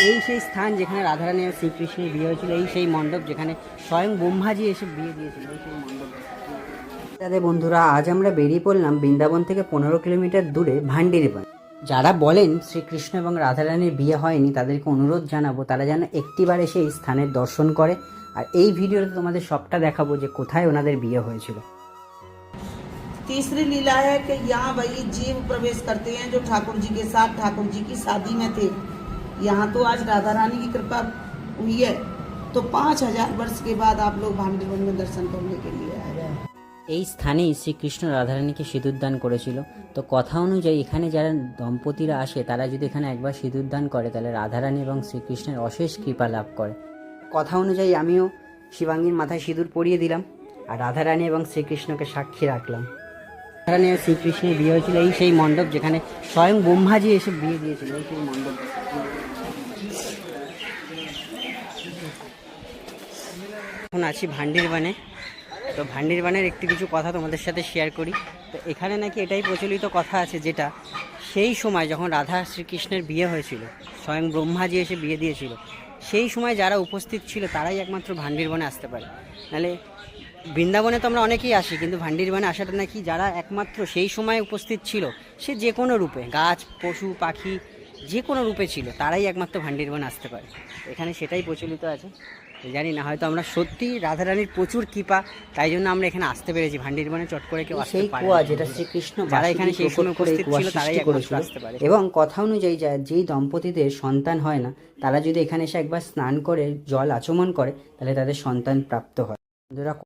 এই সেই স্থান যেখানে রাধারানী আর শ্রীকৃষ্ণের বিয়ে হয়েছিল, এই সেই মণ্ডপ যেখানে স্বয়ং ব্রহ্মাজি এসে বিয়ে দিয়েছিল, এই সেই মণ্ডপ। তাদের বন্ধুরা, আজ আমরা বেরিয়ে পড়লাম বৃন্দাবন থেকে 15 কিলোমিটার দূরে ভান্ডিরবান। যারা বলেন শ্রীকৃষ্ণ এবং রাধারানীর বিয়ে হয়নি, তাদেরকে অনুরোধ জানাবো তারা যেন একটিবার এসে এই স্থানের দর্শন করে। আর এই ভিডিওতে তোমাদের সবটা দেখাবো যে কোথায় ওনাদের বিয়ে হয়েছিল। तीसरी लीला है कि यहाँ वही जीव प्रवेश करते हैं जो ठाकुर जी के साथ ठाकुर जी की शादी में थे। यहाँ तो आज राधा रानी की कृपा हुई है, तो 5000 वर्ष के बाद आप लोग भांडीवन में दर्शन करने के लिए आए हैं। এই স্থানেই শ্রীকৃষ্ণ রাধারানীকে সিঁদুরদান করেছিল। তো কথা অনুযায়ী এখানে যারা দম্পতিরা আসে তারা যদি এখানে একবার সিঁদুরদান করে তাহলে রাধারানী এবং শ্রীকৃষ্ণের অশেষ কৃপা লাভ করে। কথা অনুযায়ী আমিও শিবাঙ্গীর মাথায় সিঁদুর পরিয়ে দিলাম আর রাধারানী এবং শ্রীকৃষ্ণকে সাক্ষী রাখলাম। রাধারানী আর শ্রীকৃষ্ণের বিয়ে হয়েছিল এই সেই মণ্ডপ যেখানে স্বয়ং ব্রহ্মাজি এসে বিয়ে দিয়েছিল, এই সেই মণ্ডপ। এখন আছি ভান্ডিরবানে। তো ভান্ডিরবানের একটু কিছু কথা তোমাদের সাথে শেয়ার করি। তো এখানে নাকি এটাই প্রচলিত কথা আছে, যেটা সেই সময় যখন রাধা শ্রীকৃষ্ণের বিয়ে হয়েছিল, স্বয়ং ব্রহ্মাজি এসে বিয়ে দিয়েছিল, সেই সময় যারা উপস্থিত ছিল তারাই একমাত্র ভান্ডিরবানে আসতে পারে। নাহলে বৃন্দাবনে তো আমরা অনেকেই আসি, কিন্তু ভান্ডিরবানে আসাটা নাকি যারা একমাত্র সেই সময় উপস্থিত ছিল, সে যে কোনো রূপে, গাছ পশু পাখি যে কোনো রূপে ছিল, তারাই একমাত্র ভান্ডিরবানে আসতে পারে। এখানে সেটাই প্রচলিত আছে। জানি না, হয়তো আমরা সত্যি রাধারানীর প্রচুর কৃপা, তাই জন্য আমরা এখানে আসতে পেরেছি। ভান্ডিরবানে চট করে কেউ আসতে পারে না। যেটা শ্রীকৃষ্ণ যারা এখানে সেই সময় উপস্থিত ছিল তারাই একমাত্র আসতে পারে। এবং কথা অনুযায়ী যেই দম্পতিদের সন্তান হয় না, তারা যদি এখানে এসে একবার স্নান করে জল আচমন করে তাহলে তাদের সন্তান প্রাপ্ত হয়। বন্ধুরা,